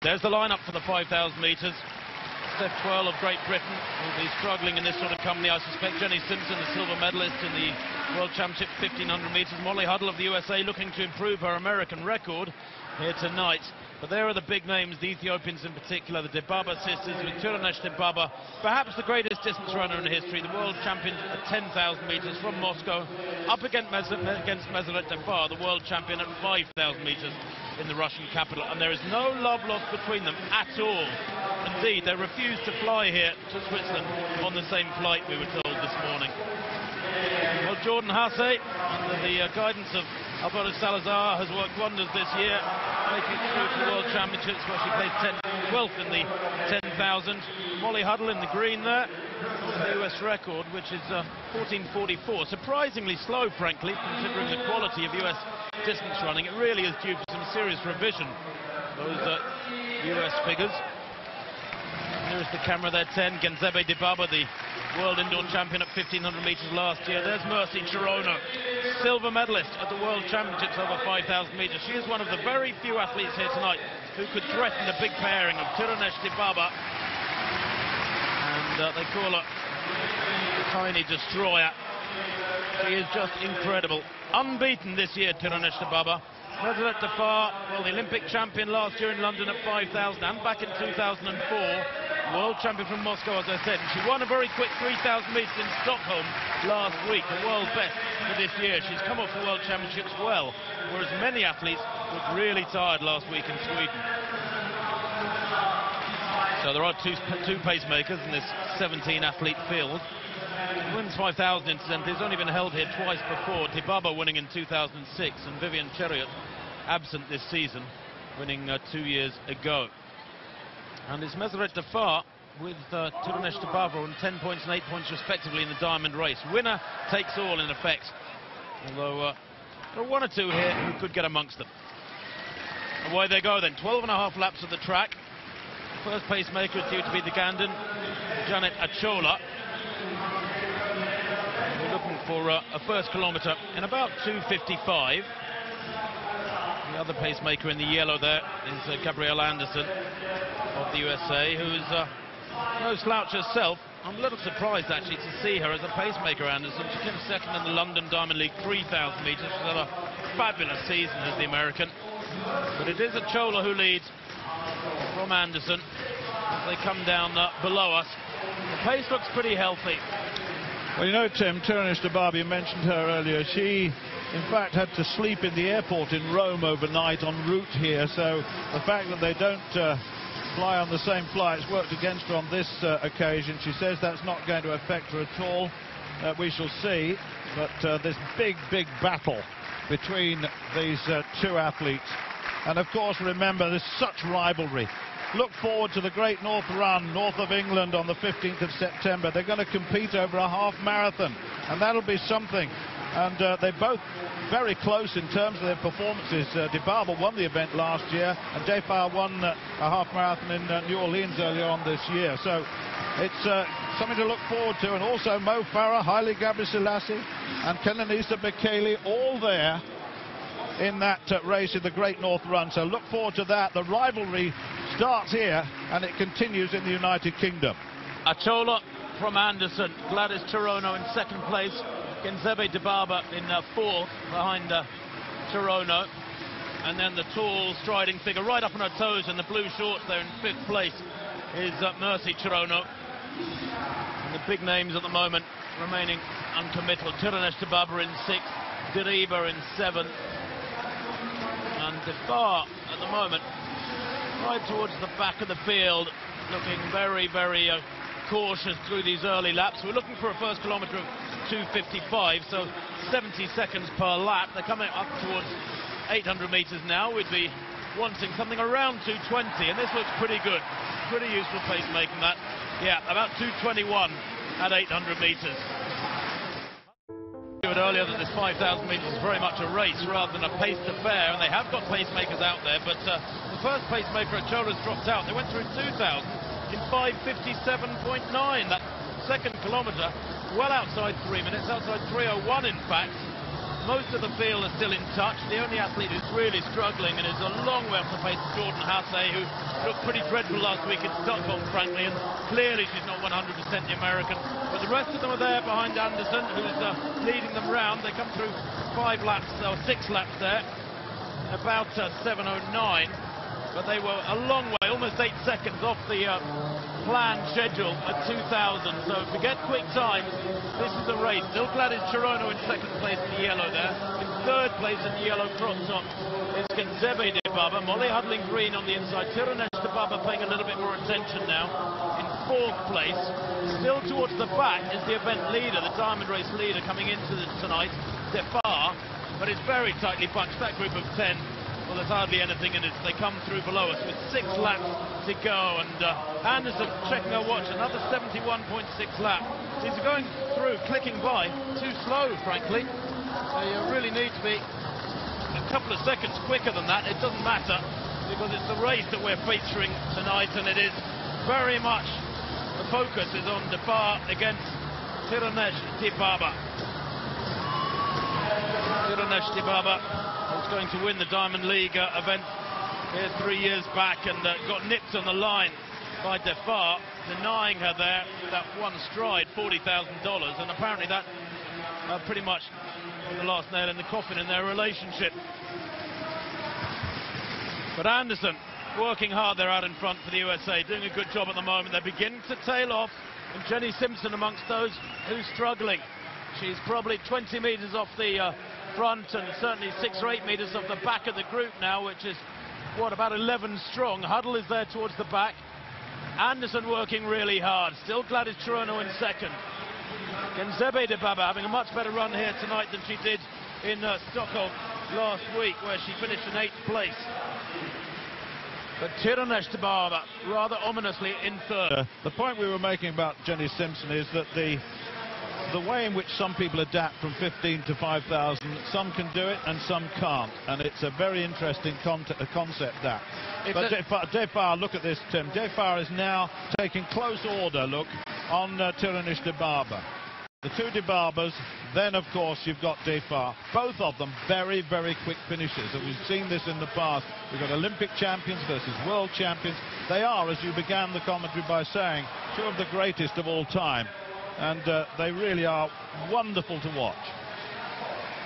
There's the lineup for the 5,000 metres. Steph Twirl of Great Britain will be struggling in this sort of company, I suspect. Jenny Simpson, the silver medalist in the World Championship 1,500 metres. Molly Huddle of the USA looking to improve her American record here tonight. But there are the big names, the Ethiopians in particular, the Dibaba sisters with Tirunesh Dibaba, perhaps the greatest distance runner in history, the world champion at 10,000 metres from Moscow, up against Meseret Defar, the world champion at 5,000 metres in the Russian capital. And there is no love lost between them at all. Indeed, they refused to fly here to Switzerland on the same flight, we were told this morning. Well, Jordan Hasse, under the guidance of Alberto Salazar, has worked wonders this year, making it through to the World Championships, where she placed 12th in the 10,000. Molly Huddle in the green there, the US record, which is 14:44. Surprisingly slow, frankly, considering the quality of US distance running. It really is due for some serious revision, those US figures. Here's the camera there, 10. Genzebe Dibaba, the world indoor champion at 1,500 metres last year. There's Mercy Chirono, silver medalist at the World Championships over 5,000 metres. She is one of the very few athletes here tonight who could threaten a big pairing of Tirunesh Dibaba, and they call her Tiny Destroyer. She is just incredible. Unbeaten this year, Tirunesh Dibaba. Meseret Defar, well, the Olympic champion last year in London at 5,000 and back in 2004. World champion from Moscow, as I said. And she won a very quick 3,000 metres in Stockholm last week, the world best for this year. She's come off the World Championships well, whereas many athletes looked really tired last week in Sweden. So there are two pacemakers in this 17-athlete field. The women's 5,000 incidentally has only been held here twice before. Dibaba winning in 2006 and Vivian Cheriot absent this season, winning 2 years ago. And it's Meseret Defar with Tirunesh Dibaba on 10 points and 8 points respectively in the diamond race. Winner takes all in effect, although there are one or two here who could get amongst them. Away they go then, 12.5 laps of the track. First pacemaker is due to be the Ugandan, Janet Achola. We're looking for a first kilometre in about 2:55. The other pacemaker in the yellow there is Gabrielle Anderson of the USA, who's no slouch herself. I'm a little surprised actually to see her as a pacemaker, Anderson. She came second in the London Diamond League 3,000 metres. She's had a fabulous season as the American. But it is Achola who leads from Anderson as they come down below us. The pace looks pretty healthy. Well, you know, Tim, Tirunesh Dibaba, you mentioned her earlier. She, in fact, had to sleep in the airport in Rome overnight en route here. So the fact that they don't fly on the same flights worked against her on this occasion. She says that's not going to affect her at all. We shall see. But this big battle between these two athletes. And of course, remember, there's such rivalry. Look forward to the Great North Run, north of England, on the 15th of September. They're going to compete over a half marathon, and that'll be something. And they're both very close in terms of their performances. Dibaba won the event last year, and Defar won a half marathon in New Orleans earlier on this year. So it's something to look forward to. And also Mo Farah, Haile Gebrselassie, and Kenenisa Bekele, all there in that race in the Great North Run. So look forward to that. The rivalry starts here and it continues in the United Kingdom. Achola from Anderson, Gladys Chirono in second place, Genzebe Dibaba in fourth behind Chirono, and then the tall striding figure right up on her toes in the blue shorts there in fifth place is Mercy Chirono. And the big names at the moment remaining uncommittal. Tirunesh Dibaba in sixth, Dibaba in seventh, and Defar at the moment right towards the back of the field, looking very cautious through these early laps. We're looking for a first kilometre of 2:55, so 70 seconds per lap. They're coming up towards 800 metres now. We'd be wanting something around 2:20, and this looks pretty good. Pretty useful pacemaking that. Yeah, about 2:21 at 800 metres. Earlier that this 5,000 metres is very much a race rather than a paced affair, and they have got pacemakers out there, but the first pacemaker at Chola's dropped out. They went through 2,000 in 5:57.9. That second kilometre well outside 3 minutes, outside 3:01 in fact. Most of the field are still in touch. The only athlete who's really struggling and is a long way off the pace is Jordan Hasse, who looked pretty dreadful last week in Stockholm, frankly, and clearly she's not 100% the American. But the rest of them are there behind Anderson, who's leading them round. They come through 5 laps, or 6 laps there, about 7:09. But they were a long way, almost 8 seconds off the planned schedule at 2000. So if we get quick times, this is a race. Still Gladys Chirono in 2nd place in the yellow there. In 3rd place in the yellow crop top is Genzebe Dibaba. Molly huddling green on the inside. Tirunesh Dibaba paying a little bit more attention now. In 4th place, still towards the back, is the event leader, the diamond race leader coming into this tonight, Defar. But it's very tightly bunched, that group of 10. Well, there's hardly anything in it. They come through below us with 6 laps to go, and Anderson checking her watch, another 71.6 lap. These are going through, clicking by, too slow, frankly. You really need to be a couple of seconds quicker than that. It doesn't matter, because it's the race that we're featuring tonight, and it is very much, the focus is on Defar against Tirunesh Dibaba. Tirunesh Dibaba was going to win the Diamond League event here 3 years back, and got nipped on the line by Defar, denying her there that one stride, $40,000, and apparently that pretty much the last nail in the coffin in their relationship. But Anderson working hard there out in front for the USA, doing a good job at the moment. They're beginning to tail off, and Jenny Simpson amongst those who's struggling. She's probably 20 metres off the front, and certainly 6 or 8 metres off the back of the group now, which is, what, about 11 strong. Huddle is there towards the back. Anderson working really hard. Still Gladys Chirono in 2nd. Genzebe Dibaba having a much better run here tonight than she did in Stockholm last week, where she finished in 8th place. But Tirunesh Dibaba rather ominously in 3rd. The point we were making about Jenny Simpson is that the way in which some people adapt from 15 to 5,000, some can do it and some can't, and it's a very interesting concept, that. But Defar, look at this, Tim. Defar is now taking close order, look, on Tirunesh Dibaba. The 2 Dibabas, then of course you've got Defar. Both of them very, very quick finishers, and we've seen this in the past. We've got Olympic champions versus world champions. They are, as you began the commentary by saying, 2 of the greatest of all time. And they really are wonderful to watch.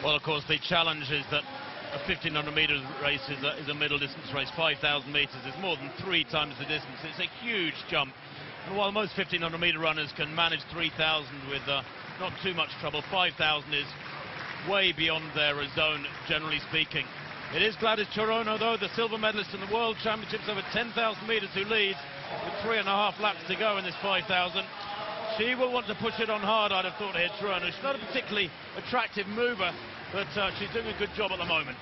Well, of course, the challenge is that a 1,500 metres race is a middle distance race. 5,000 metres is more than 3 times the distance. It's a huge jump. And while most 1,500 metre runners can manage 3,000 with not too much trouble, 5,000 is way beyond their zone, generally speaking. It is Gladys Chirono, though, the silver medalist in the World Championships over 10,000 metres, who leads with 3.5 laps to go in this 5,000. She will want to push it on hard, I'd have thought, here, Chirono. She's not a particularly attractive mover, but she's doing a good job at the moment.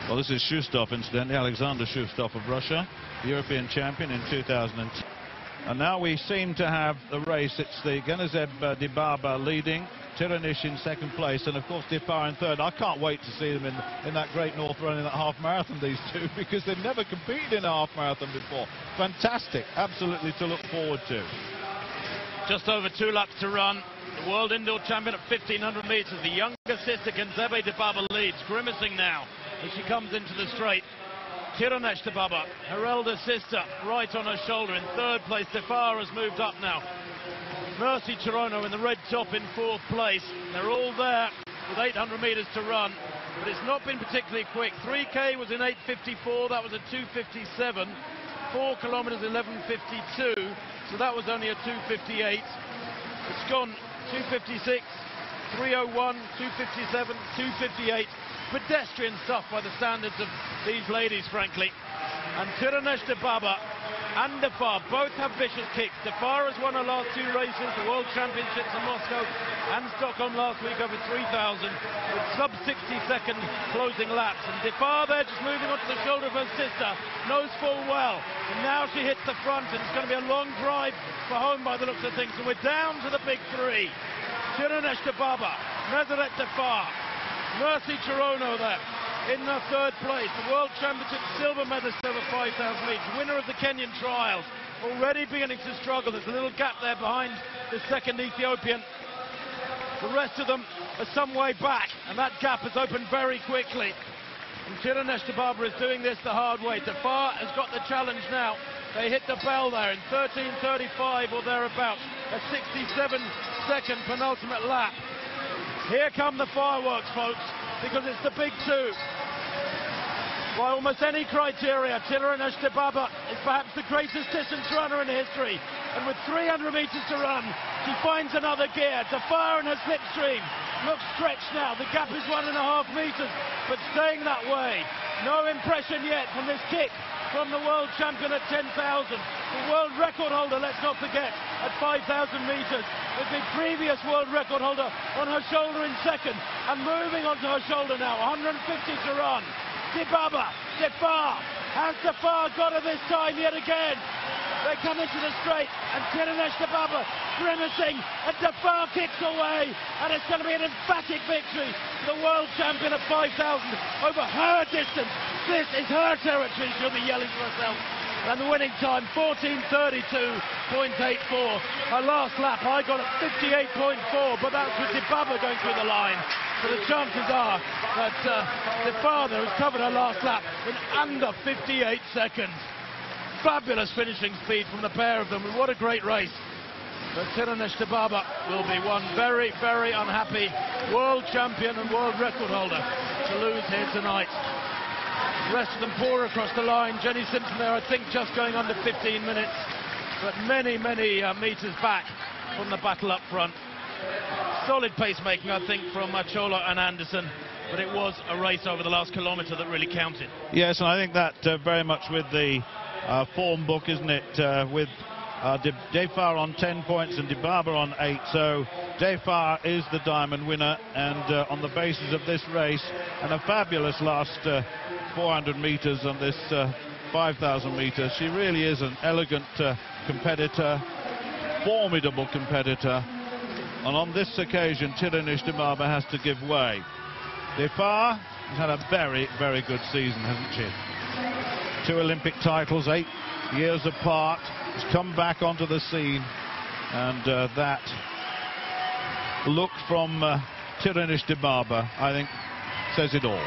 Well, this is Shustov, incidentally, Alexander Shustov of Russia, the European champion in 2010. And now we seem to have the race. It's the Genzebe Dibaba leading, Tirunesh in 2nd place, and of course Defar in 3rd. I can't wait to see them in that Great North Run, in that half marathon, these 2, because they've never competed in a half marathon before. Fantastic, absolutely to look forward to. Just over 2 laps to run. The world indoor champion at 1,500 metres. The younger sister, Genzebe Dibaba, leads, grimacing now as she comes into the straight. Tirunesh Dibaba, her elder sister, right on her shoulder. In 3rd place, Defar has moved up now. Mercy Chirono in the red top in 4th place. They're all there with 800 metres to run, but it's not been particularly quick. 3K was in 8:54, that was a 2:57. 4 kilometres 11:52, so that was only a 2:58. It's gone 2:56, 3:01, 2:57, 2:58. Pedestrian stuff by the standards of these ladies, frankly. And Tirunesh Dibaba and Defar both have vicious kicks. Defar has won her last 2 races, the World Championships in Moscow and Stockholm last week over 3,000, with sub-60-second closing laps. And Defar there just moving onto the shoulder of her sister, knows full well. And now she hits the front, and it's going to be a long drive for home by the looks of things. And we're down to the big 3. Tirunesh Dibaba, Meseret Defar, Mercy Chirono there in the 3rd place, the World Championship silver medalist over 5,000 metres, winner of the Kenyan trials, already beginning to struggle. There's a little gap there behind the 2nd Ethiopian. The rest of them are some way back, and that gap has opened very quickly. And Tirunesh Dibaba is doing this the hard way. Defar has got the challenge now. They hit the bell there in 13:35 or thereabouts. A 67-second penultimate lap. Here come the fireworks, folks, because it's the big two. By almost any criteria, Tirunesh Dibaba is perhaps the greatest distance runner in history. And with 300 metres to run, she finds another gear. Defar in her slipstream looks stretched now. The gap is 1.5 metres, but staying that way. No impression yet from this kick from the world champion at 10,000. The world record holder, let's not forget, at 5,000 metres, with the previous world record holder on her shoulder in second. And moving onto her shoulder now, 150 to run. Dibaba, Defar, has Defar got her this time yet again? They come into the straight, and Tirunesh Dibaba grimacing, and Defar kicks away, and it's going to be an emphatic victory. The world champion at 5,000 over her distance. This is her territory, she'll be yelling to herself. And the winning time, 14:32.84. Her last lap, I got at 58.4, but that's with Dibaba going through the line. So the chances are that Defar has covered her last lap in under 58 seconds. Fabulous finishing speed from the pair of them, and what a great race. But Tirunesh Dibaba will be one very, very unhappy world champion and world record holder to lose here tonight. The rest of them pour across the line. Jenny Simpson there, I think, just going under 15 minutes, but many, many metres back from the battle up front. Solid pacemaking, I think, from Chola and Anderson, but it was a race over the last kilometre that really counted. Yes, and I think that very much with the form book, isn't it, with Defar on 10 points and Dibaba on 8, so Defar is the diamond winner, and on the basis of this race and a fabulous last 400 metres on this 5,000 metres, she really is an elegant competitor, formidable competitor, and on this occasion Tirunesh Dibaba has to give way. Defar has had a very, very good season, hasn't she? 2 Olympic titles, 8 years apart. Has come back onto the scene, and that look from Tirunesh Dibaba, I think, says it all.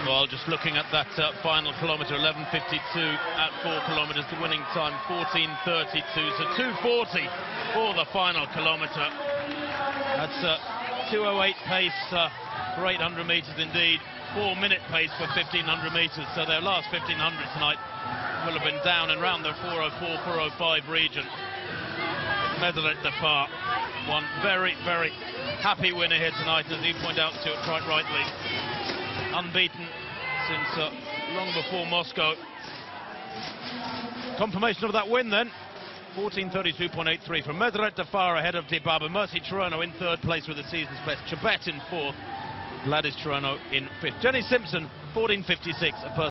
Well, just looking at that final kilometre, 11:52 at 4 kilometres, the winning time 14:32, so 2:40 for the final kilometre. That's 2:08 pace for 800 metres indeed, 4-minute pace for 1,500 metres, so their last 1,500 tonight will have been down and around the 4:04, 4:05 region. Meseret Defar, one very, very happy winner here tonight, as you point out, Stuart, quite rightly. Unbeaten since long before Moscow. Confirmation of that win then. 14:32.83 from Meseret Defar ahead of Dibaba. Mercy Chirono in 3rd place with the season's best. Chebet in 4th. Gladys Chirono in 5th. Jenny Simpson, 14:56.